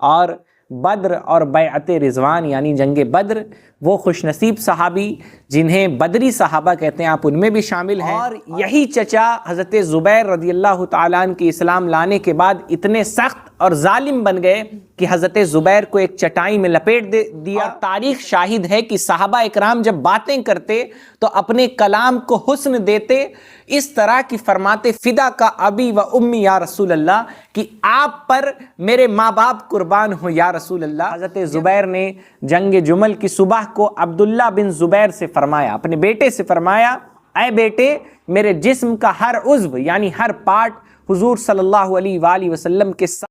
اور بدر اور بیعت رضوان یعنی جنگ بدر، وہ خوش نصیب صحابی جنہیں بدری صحابہ کہتے ہیں، آپ ان میں بھی شامل ہیں۔ اور یہی چچا حضرت زبیر رضی اللہ تعالیٰ عنہ کی اسلام لانے کے بعد اتنے سخت اور ظالم بن گئے کہ حضرت زبیر کو ایک چٹائی میں لپیٹ دیا۔ اور تاریخ شاہد ہے کہ صحابہ اکرام جب باتیں کرتے تو اپنے کلام کو حسن دیتے، اس طرح کی فرماتے فدا کا ابی و امی یا رسول اللہ، کہ آپ پر میرے ماں باپ قربان ہو یا رسول اللہ۔ حضرت زبیر نے جنگ جمل کی صبح کو عبداللہ بن زبیر سے فرمایا، اپنے بیٹے سے فرمایا، اے بیٹے، میرے جسم کا ہر عضو یعنی ہر پارٹ حضور صلی اللہ علیہ وآلہ وسلم کے ساتھ۔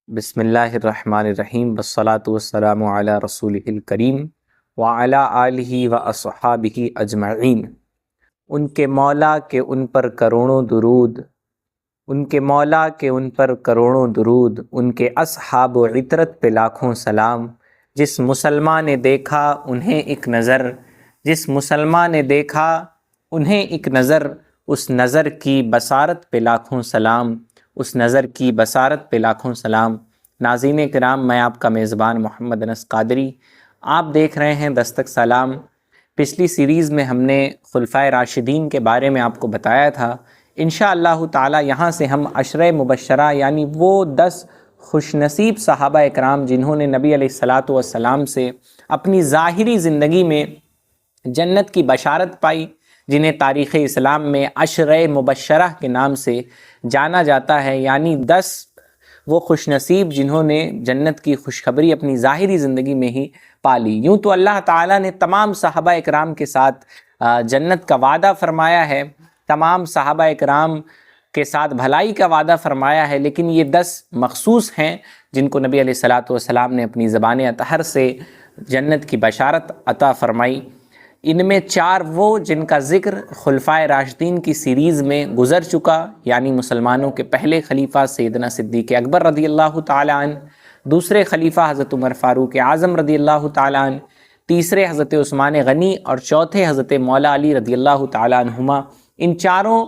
بسم اللہ الرحمن الرحیم، والصلاة والسلام علی رسولہ الکریم وعلی آلہ واصحابہ اجمعین۔ ان کے مولا کے ان پر کروڑوں درود، ان کے مولا کے ان پر کروڑوں درود، ان کے اصحاب و عطرت پہ لاکھوں سلام۔ جس مسلمان نے دیکھا انہیں ایک نظر، جس مسلمان نے دیکھا انہیں ایک نظر، اس نظر کی بصارت پہ لاکھوں سلام، اس نظر کی بصارت پہ لاکھوں سلام۔ ناظرین کرام، میں آپ کا میزبان محمد انس قادری، آپ دیکھ رہے ہیں دستک سلام۔ پچھلی سیریز میں ہم نے خلفائے راشدین کے بارے میں آپ کو بتایا تھا۔ انشاءاللہ تعالی یہاں سے ہم عشرہ مبشرہ یعنی وہ 10 خوش نصیب صحابہ اکرام جنہوں نے نبی علیہ الصلاۃ والسلام سے اپنی ظاہری زندگی میں جنت کی بشارت پائی، جنہیں تاریخ اسلام میں عشرہ مبشرہ کے نام سے جانا جاتا ہے، یعنی 10 وہ خوش نصیب جنہوں نے جنت کی خوشخبری اپنی ظاہری زندگی میں ہی پالی۔ یوں تو اللہ تعالیٰ نے تمام صحابہ اکرام کے ساتھ جنت کا وعدہ فرمایا ہے، تمام صحابہ اکرام کے ساتھ بھلائی کا وعدہ فرمایا ہے، لیکن یہ 10 مخصوص ہیں جن کو نبی علیہ الصلاۃ والسلام نے اپنی زبان اطہر سے جنت کی بشارت عطا فرمائی۔ ان میں 4 وہ جن کا ذکر خلفائے راشدین کی سیریز میں گزر چکا، یعنی مسلمانوں کے پہلے خلیفہ سیدنا صدیق اکبر رضی اللہ تعالیٰ عنہ، دوسرے خلیفہ حضرت عمر فاروق اعظم رضی اللہ تعالیٰ عنہ، تیسرے حضرت عثمان غنی، اور چوتھے حضرت مولا علی رضی اللہ تعالیٰ عنہما۔ ان چاروں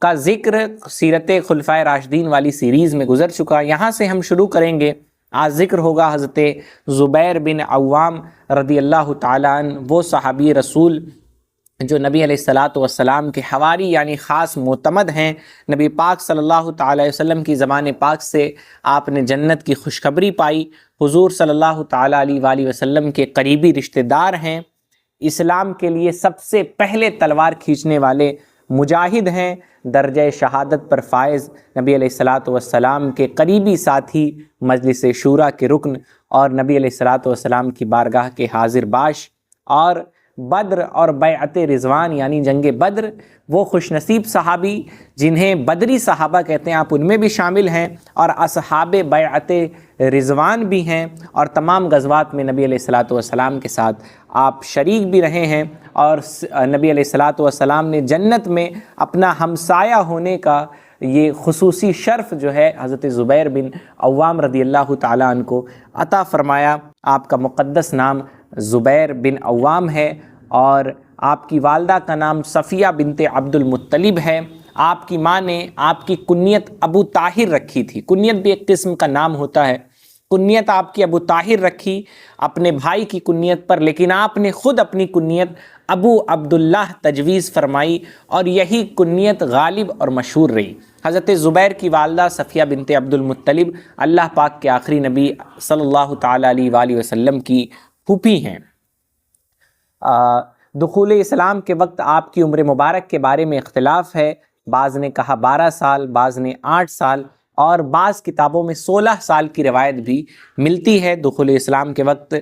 کا ذکر سیرت خلفائے راشدین والی سیریز میں گزر چکا۔ یہاں سے ہم شروع کریں گے۔ آج ذکر ہوگا حضرت زبیر بن عوام رضی اللہ تعالیٰ عنہ، وہ صحابی رسول جو نبی علیہ الصلاۃ والسلام کے حواری یعنی خاص معتمد ہیں۔ نبی پاک صلی اللہ تعالیٰ علیہ وسلم کی زبان پاک سے آپ نے جنت کی خوشخبری پائی، حضور صلی اللہ تعالیٰ علیہ وآلہ وسلم کے قریبی رشتہ دار ہیں، اسلام کے لیے سب سے پہلے تلوار کھینچنے والے مجاہد ہیں، درجہ شہادت پر فائز، نبی علیہ الصلاۃ والسلام کے قریبی ساتھی، مجلس شورا کے رکن، اور نبی علیہ الصلاۃ والسلام کی بارگاہ کے حاضر باش، اور بدر اور بیعت رضوان یعنی جنگ بدر، وہ خوش نصیب صحابی جنہیں بدری صحابہ کہتے ہیں، آپ ان میں بھی شامل ہیں، اور اصحاب بیعت رضوان بھی ہیں، اور تمام غزوات میں نبی علیہ الصلاۃ والسلام کے ساتھ آپ شریک بھی رہے ہیں، اور نبی علیہ الصلاۃ والسلام نے جنت میں اپنا ہمسایہ ہونے کا یہ خصوصی شرف جو ہے حضرت زبیر بن عوام رضی اللہ تعالیٰ عنہ کو عطا فرمایا۔ آپ کا مقدس نام زبیر بن عوام ہے، اور آپ کی والدہ کا نام صفیہ بنت عبد المطلب ہے۔ آپ کی ماں نے آپ کی کنیت ابو طاہر رکھی تھی۔ کنیت بھی ایک قسم کا نام ہوتا ہے۔ کنیت آپ کی ابو طاہر رکھی اپنے بھائی کی کنیت پر، لیکن آپ نے خود اپنی کنیت ابو عبداللہ تجویز فرمائی، اور یہی کنیت غالب اور مشہور رہی۔ حضرت زبیر کی والدہ صفیہ بنت عبد المطلب اللہ پاک کے آخری نبی صلی اللہ تعالیٰ علیہ وآلہ وسلم کی پھوپھی ہیں۔ دخول اسلام کے وقت آپ کی عمر مبارک کے بارے میں اختلاف ہے، بعض نے کہا 12 سال، بعض نے 8 سال، اور بعض کتابوں میں 16 سال کی روایت بھی ملتی ہے۔ دخول اسلام کے وقت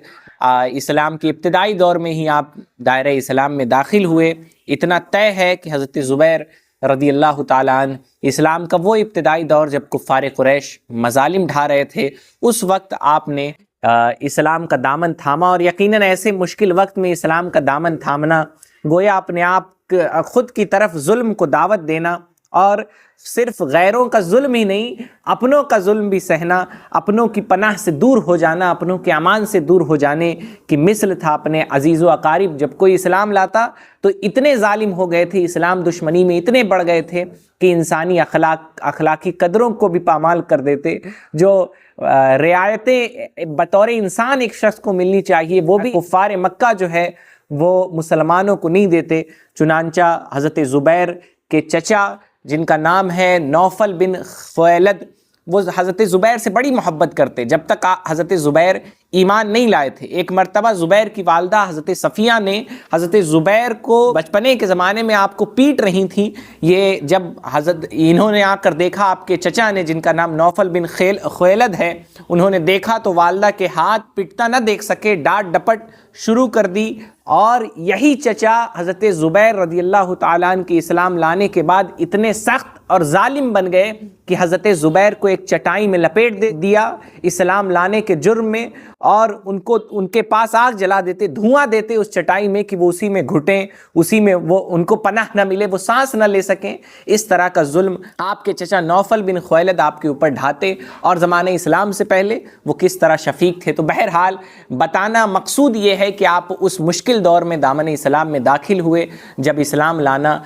اسلام کے ابتدائی دور میں ہی آپ دائرہ اسلام میں داخل ہوئے۔ اتنا طے ہے کہ حضرت زبیر رضی اللہ تعالیٰ عنہ اسلام کا وہ ابتدائی دور جب کفار قریش مظالم ڈھا رہے تھے، اس وقت آپ نے اسلام کا دامن تھاما، اور یقیناً ایسے مشکل وقت میں اسلام کا دامن تھامنا گویا اپنے آپ خود کی طرف ظلم کو دعوت دینا اور صرف غیروں کا ظلم ہی نہیں، اپنوں کا ظلم بھی سہنا، اپنوں کی پناہ سے دور ہو جانا، اپنوں کے امان سے دور ہو جانے کی مثل تھا اپنے عزیز و اقارب۔ جب کوئی اسلام لاتا تو اتنے ظالم ہو گئے تھے، اسلام دشمنی میں اتنے بڑھ گئے تھے کہ انسانی اخلاقی قدروں کو بھی پامال کر دیتے۔ جو رعایتیں بطور انسان ایک شخص کو ملنی چاہیے وہ بھی کفار مکہ جو ہے وہ مسلمانوں کو نہیں دیتے۔ چنانچہ حضرت زبیر کے چچا جن کا نام ہے نوفل بن خویلد، وہ حضرت زبیر سے بڑی محبت کرتے جب تک حضرت زبیر ایمان نہیں لائے تھے۔ ایک مرتبہ زبیر کی والدہ حضرت صفیہ نے حضرت زبیر کو بچپنے کے زمانے میں آپ کو پیٹ رہی تھیں، یہ جب انہوں نے آ کر دیکھا، آپ کے چچا نے جن کا نام نوفل بن خویلد ہے، انہوں نے دیکھا تو والدہ کے ہاتھ پٹتا نہ دیکھ سکے، ڈانٹ ڈپٹ شروع کر دی، اور یہی چچا حضرت زبیر رضی اللہ تعالیٰ عنہ کے اسلام لانے کے بعد اتنے سخت اور ظالم بن گئے کہ حضرت زبیر کو ایک چٹائی میں لپیٹ دیا اسلام لانے کے جرم میں، اور ان کے پاس آگ جلا دیتے، دھواں دیتے اس چٹائی میں کہ وہ اسی میں گھٹیں، اسی میں وہ ان کو پناہ نہ ملے، وہ سانس نہ لے سکیں۔ اس طرح کا ظلم آپ کے چچا نوفل بن خویلد آپ کے اوپر ڈھاتے، اور زمانہ اسلام سے پہلے وہ کس طرح شفیق تھے۔ تو بہرحال بتانا مقصود یہ ہے کہ آپ اس مشکل دور میں دامن اسلام میں داخل ہوئے، جب اسلام لانا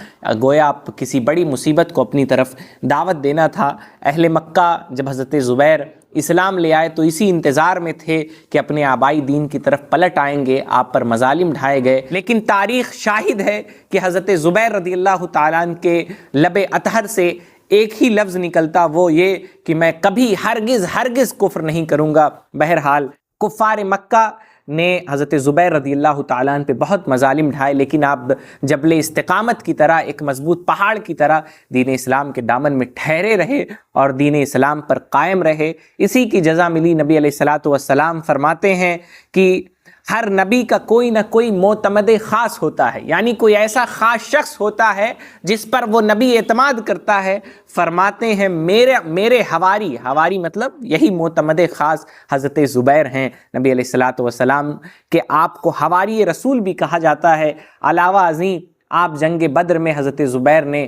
گویا آپ کسی بڑی مصیبت کو اپنی طرف دعوت دینا تھا۔ اہل مکہ جب حضرت زبیر اسلام لے آئے تو اسی انتظار میں تھے کہ اپنے آبائی دین کی طرف پلٹ آئیں گے، آپ پر مظالم ڈھائے گئے، لیکن تاریخ شاہد ہے کہ حضرت زبیر رضی اللہ تعالیٰ عنہ کے لب اطہر سے ایک ہی لفظ نکلتا، وہ یہ کہ میں کبھی ہرگز کفر نہیں کروں گا۔ بہرحال کفار مکہ نے حضرت زبیر رضی اللہ تعالیٰ عنہ پہ بہت مظالم ڈھائے، لیکن آپ جبل استقامت کی طرح، ایک مضبوط پہاڑ کی طرح دین اسلام کے دامن میں ٹھہرے رہے اور دین اسلام پر قائم رہے۔ اسی کی جزا ملی۔ نبی علیہ الصلوۃ والسلام فرماتے ہیں کہ ہر نبی کا کوئی نہ کوئی معتمد خاص ہوتا ہے، یعنی کوئی ایسا خاص شخص ہوتا ہے جس پر وہ نبی اعتماد کرتا ہے۔ فرماتے ہیں میرے حواری مطلب یہی معتمد خاص حضرت زبیر ہیں۔ نبی علیہ الصلوۃ والسلام کہ آپ کو حواری رسول بھی کہا جاتا ہے۔ علاوہ ازیں آپ جنگ بدر میں حضرت زبیر نے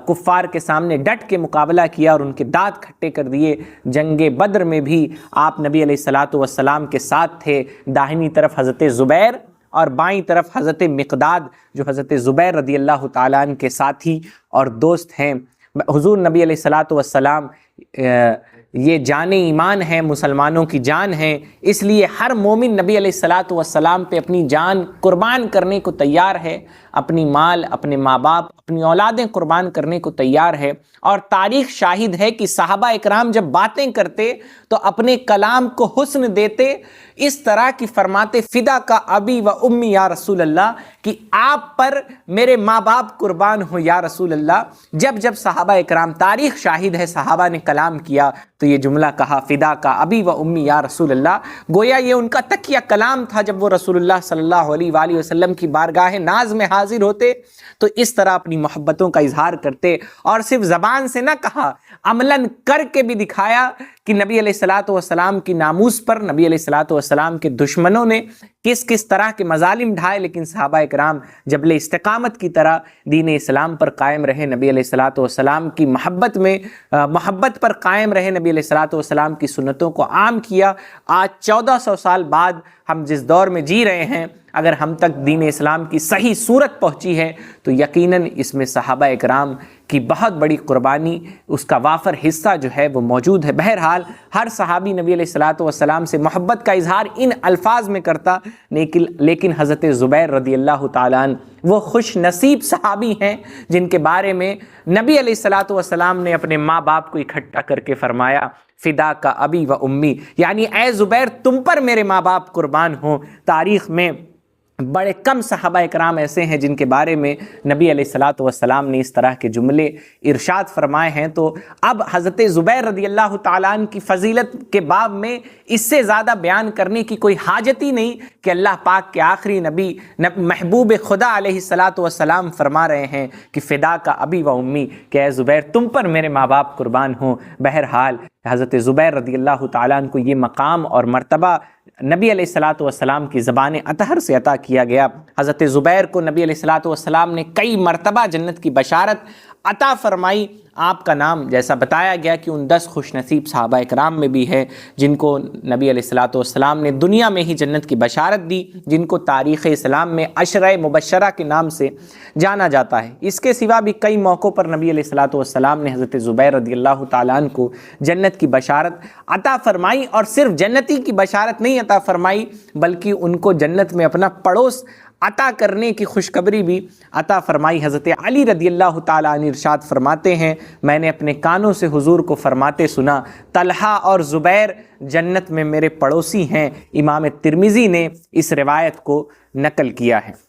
کفار کے سامنے ڈٹ کے مقابلہ کیا اور ان کے دانت کھٹے کر دیے۔ جنگ بدر میں بھی آپ نبی علیہ الصلوۃ والسلام کے ساتھ تھے، داہنی طرف حضرت زبیر اور بائیں طرف حضرت مقداد جو حضرت زبیر رضی اللہ تعالیٰ عنہ کے ساتھی اور دوست ہیں۔ حضور نبی علیہ الصلوۃ والسلام یہ جان ایمان ہے، مسلمانوں کی جان ہے، اس لیے ہر مومن نبی علیہ الصلوۃ والسلام پہ اپنی جان قربان کرنے کو تیار ہے، اپنی مال، اپنے ماں باپ، اپنی اولادیں قربان کرنے کو تیار ہے۔ اور تاریخ شاہد ہے کہ صحابہ اکرام جب باتیں کرتے تو اپنے کلام کو حسن دیتے، اس طرح کی فرماتے فدا کا ابی و امی یا رسول اللہ، کہ آپ پر میرے ماں باپ قربان ہو یا رسول اللہ۔ جب صحابہ اکرام، تاریخ شاہد ہے، صحابہ نے کلام کیا تو یہ جملہ کہا فدا کا ابی و امی یا رسول اللہ، گویا یہ ان کا تکیہ کلام تھا۔ جب وہ رسول اللہ صلی اللہ علیہ وآلہ وسلم کی بارگاہ ناز میں حاضر ہوتے تو اس طرح اپنی محبتوں کا اظہار کرتے، اور صرف زبان سے نہ کہا، عملاً کر کے بھی دکھایا کہ نبی علیہ الصلوۃ والسلام کی ناموس پر نبی علیہ الصلوۃ والسلام کے دشمنوں نے کس طرح کے مظالم ڈھائے، لیکن صحابہ اکرام جبل استقامت کی طرح دین اسلام پر قائم رہے، نبی علیہ الصلوۃ والسلام کی محبت پر قائم رہے، نبی علیہ الصلوۃ والسلام کی سنتوں کو عام کیا۔ آج 1400 سال بعد ہم جس دور میں جی رہے ہیں، اگر ہم تک دین اسلام کی صحیح صورت پہنچی ہے تو یقیناً اس میں صحابہ اکرام کی بہت بڑی قربانی، اس کا وافر حصہ جو ہے وہ موجود ہے۔ بہرحال ہر صحابی نبی علیہ الصلوۃ والسلام سے محبت کا اظہار ان الفاظ میں کرتا، لیکن حضرت زبیر رضی اللہ تعالیٰ عنہ وہ خوش نصیب صحابی ہیں جن کے بارے میں نبی علیہ الصلوۃ والسلام نے اپنے ماں باپ کو اکٹھا کر کے فرمایا فدا کا ابی و امی، یعنی اے زبیر تم پر میرے ماں باپ قربان ہوں۔ تاریخ میں بڑے کم صحابہ اکرام ایسے ہیں جن کے بارے میں نبی علیہ الصلوۃ والسلام نے اس طرح کے جملے ارشاد فرمائے ہیں۔ تو اب حضرت زبیر رضی اللہ تعالیٰ عنہ کی فضیلت کے باب میں اس سے زیادہ بیان کرنے کی کوئی حاجت ہی نہیں کہ اللہ پاک کے آخری نبی محبوب خدا علیہ الصلوۃ والسلام فرما رہے ہیں کہ فدا کا ابی و امی، کہ اے زبیر تم پر میرے ماں باپ قربان ہوں۔ بہرحال حضرت زبیر رضی اللہ تعالیٰ عنہ کو یہ مقام اور مرتبہ نبی علیہ الصلوۃ والسلام کی زبان اطہر سے عطا کیا گیا۔ حضرت زبیر کو نبی علیہ الصلوۃ والسلام نے کئی مرتبہ جنت کی بشارت عطا فرمائی۔ آپ کا نام جیسا بتایا گیا کہ ان 10 خوش نصیب صحابہ اکرام میں بھی ہے جن کو نبی علیہ الصلوۃ والسلام نے دنیا میں ہی جنت کی بشارت دی، جن کو تاریخ اسلام میں عشرہ مبشرہ کے نام سے جانا جاتا ہے۔ اس کے سوا بھی کئی موقعوں پر نبی علیہ الصلوۃ والسلام نے حضرت زبیر رضی اللہ تعالیٰ عنہ کو جنت کی بشارت عطا فرمائی، اور صرف جنتی کی بشارت نہیں عطا فرمائی بلکہ ان کو جنت میں اپنا پڑوس عطا کرنے کی خوشخبری بھی عطا فرمائی۔ حضرت علی رضی اللہ تعالیٰ عنہ ارشاد فرماتے ہیں، میں نے اپنے کانوں سے حضور کو فرماتے سنا، طلحہ اور زبیر جنت میں میرے پڑوسی ہیں۔ امام ترمذی نے اس روایت کو نقل کیا ہے۔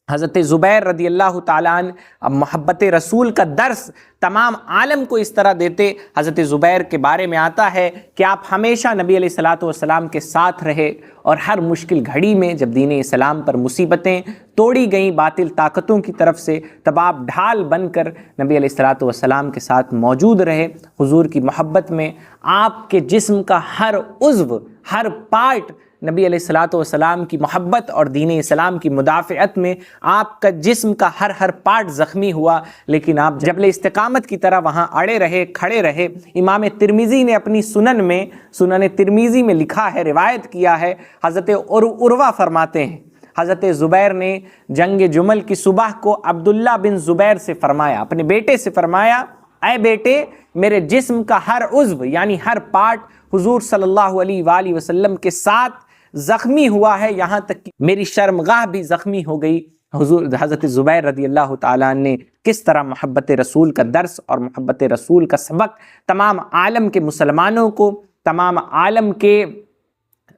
حضرت زبیر رضی اللہ تعالیٰ عنہ محبت رسول کا درس تمام عالم کو اس طرح دیتے۔ حضرت زبیر کے بارے میں آتا ہے کہ آپ ہمیشہ نبی علیہ الصلوۃ والسلام کے ساتھ رہے، اور ہر مشکل گھڑی میں جب دین اسلام پر مصیبتیں توڑی گئیں باطل طاقتوں کی طرف سے، تب آپ ڈھال بن کر نبی علیہ الصلوۃ والسلام کے ساتھ موجود رہے۔ حضور کی محبت میں آپ کے جسم کا ہر عضو، ہر پارٹ نبی علیہ الصلوۃ والسلام کی محبت اور دین اسلام کی مدافعت میں آپ کا جسم کا ہر پارٹ زخمی ہوا، لیکن آپ جبل استقامت کی طرح وہاں اڑے رہے، کھڑے رہے۔ امام ترمذی نے اپنی سنن ترمذی میں لکھا ہے، روایت کیا ہے، حضرت عروہ فرماتے ہیں حضرت زبیر نے جنگ جمل کی صبح کو عبداللہ بن زبیر سے فرمایا، اپنے بیٹے سے فرمایا، اے بیٹے، میرے جسم کا ہر عضو یعنی ہر پارٹ حضور صلی اللہ علیہ وآلہ وسلم کے ساتھ زخمی ہوا ہے، یہاں تک کہ میری شرمگاہ بھی زخمی ہو گئی۔ حضرت زبیر رضی اللہ تعالیٰ نے کس طرح محبت رسول کا درس اور محبت رسول کا سبق تمام عالم کے مسلمانوں کو، تمام عالم کے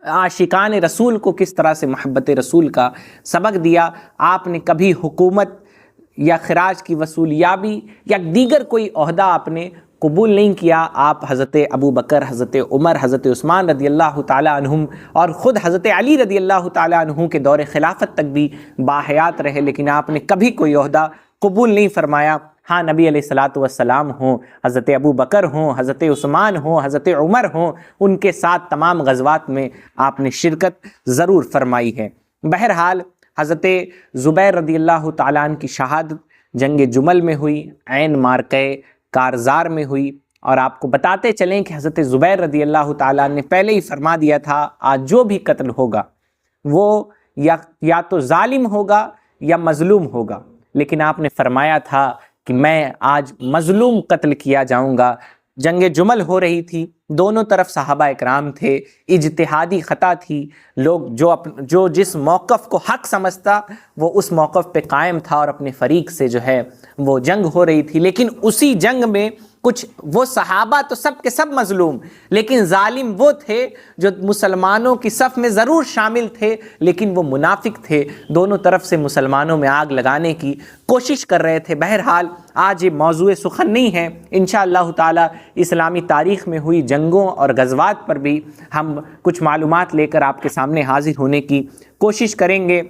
عاشقان رسول کو کس طرح سے محبت رسول کا سبق دیا۔ آپ نے کبھی حکومت یا خراج کی وصولیابی یا دیگر کوئی عہدہ آپ نے قبول نہیں کیا۔ آپ حضرت ابو بکر، حضرت عمر، حضرت عثمان رضی اللہ تعالیٰ عنہم اور خود حضرت علی رضی اللہ تعالیٰ عنہ کے دور خلافت تک بھی باحیات رہے، لیکن آپ نے کبھی کوئی عہدہ قبول نہیں فرمایا۔ ہاں، نبی علیہ الصلوۃ والسلام ہوں، حضرت ابو بکر ہوں، حضرت عثمان ہوں، حضرت عمر ہوں، ان کے ساتھ تمام غزوات میں آپ نے شرکت ضرور فرمائی ہے۔ بہرحال حضرت زبیر رضی اللہ تعالیٰ عنہ کی شہادت جنگ جمل میں ہوئی، عین مارکہ کارزار میں ہوئی، اور آپ کو بتاتے چلیں کہ حضرت زبیر رضی اللہ تعالیٰ عنہ نے پہلے ہی فرما دیا تھا، آج جو بھی قتل ہوگا وہ یا تو ظالم ہوگا یا مظلوم ہوگا، لیکن آپ نے فرمایا تھا کہ میں آج مظلوم قتل کیا جاؤں گا۔ جنگ جمل ہو رہی تھی، دونوں طرف صحابہ اکرام تھے، اجتہادی خطا تھی، لوگ جو جس موقف کو حق سمجھتا وہ اس موقف پہ قائم تھا اور اپنے فریق سے جو ہے وہ جنگ ہو رہی تھی، لیکن اسی جنگ میں کچھ وہ صحابہ تو سب کے سب مظلوم، لیکن ظالم وہ تھے جو مسلمانوں کی صف میں ضرور شامل تھے لیکن وہ منافق تھے، دونوں طرف سے مسلمانوں میں آگ لگانے کی کوشش کر رہے تھے۔ بہرحال آج یہ موضوع سخن نہیں ہے، انشاءاللہ تعالی اسلامی تاریخ میں ہوئی جنگوں اور غزوات پر بھی ہم کچھ معلومات لے کر آپ کے سامنے حاضر ہونے کی کوشش کریں گے۔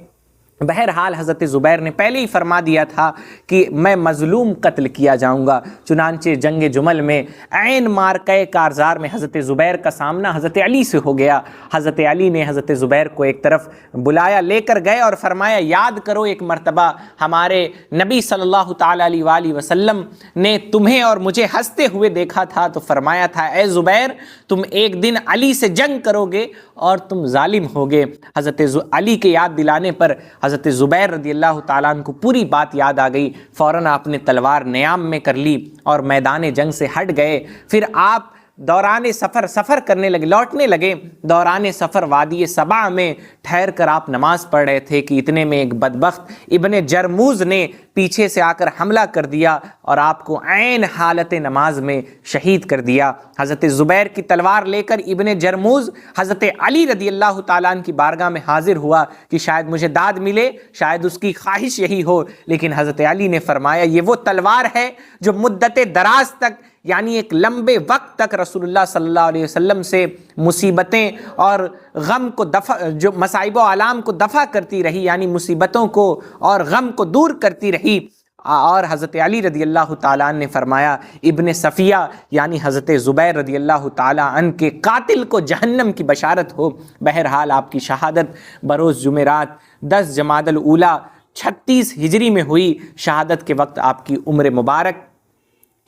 بہرحال حضرت زبیر نے پہلے ہی فرما دیا تھا کہ میں مظلوم قتل کیا جاؤں گا، چنانچہ جنگ جمل میں عین مارکہ کارزار میں حضرت زبیر کا سامنا حضرت علی سے ہو گیا۔ حضرت علی نے حضرت زبیر کو ایک طرف بلایا، لے کر گئے اور فرمایا، یاد کرو ایک مرتبہ ہمارے نبی صلی اللہ تعالیٰ علیہ وآلہ وسلم نے تمہیں اور مجھے ہنستے ہوئے دیکھا تھا تو فرمایا تھا، اے زبیر، تم ایک دن علی سے جنگ کرو گے اور تم ظالم ہوگے۔ حضرت علی کے یاد دلانے پر حضرت زبیر رضی اللہ تعالیٰ عنہ کو پوری بات یاد آ گئی، فوراً آپ نے تلوار نیام میں کر لی اور میدان جنگ سے ہٹ گئے۔ پھر آپ دوران سفر کرنے لگے، لوٹنے لگے۔ دوران سفر وادی سبا میں ٹھہر کر آپ نماز پڑھ رہے تھے کہ اتنے میں ایک بدبخت ابن جرموز نے پیچھے سے آ کر حملہ کر دیا اور آپ کو عین حالت نماز میں شہید کر دیا۔ حضرت زبیر کی تلوار لے کر ابن جرموز حضرت علی رضی اللہ تعالیٰ عنہ کی بارگاہ میں حاضر ہوا کہ شاید مجھے داد ملے، شاید اس کی خواہش یہی ہو، لیکن حضرت علی نے فرمایا، یہ وہ تلوار ہے جو مدت دراز تک، یعنی ایک لمبے وقت تک رسول اللہ صلی اللہ علیہ وسلم سے مصیبتیں اور غم کو جو مصائب و آلام کو دفع کرتی رہی، یعنی مصیبتوں کو اور غم کو دور کرتی رہی۔ اور حضرت علی رضی اللہ تعالیٰ عنہ نے فرمایا، ابن صفیہ یعنی حضرت زبیر رضی اللہ تعالیٰ عنہ کے قاتل کو جہنم کی بشارت ہو۔ بہرحال آپ کی شہادت بروز جمعرات 10 جمادی الاولیٰ 36 ہجری میں ہوئی۔ شہادت کے وقت آپ کی عمر مبارک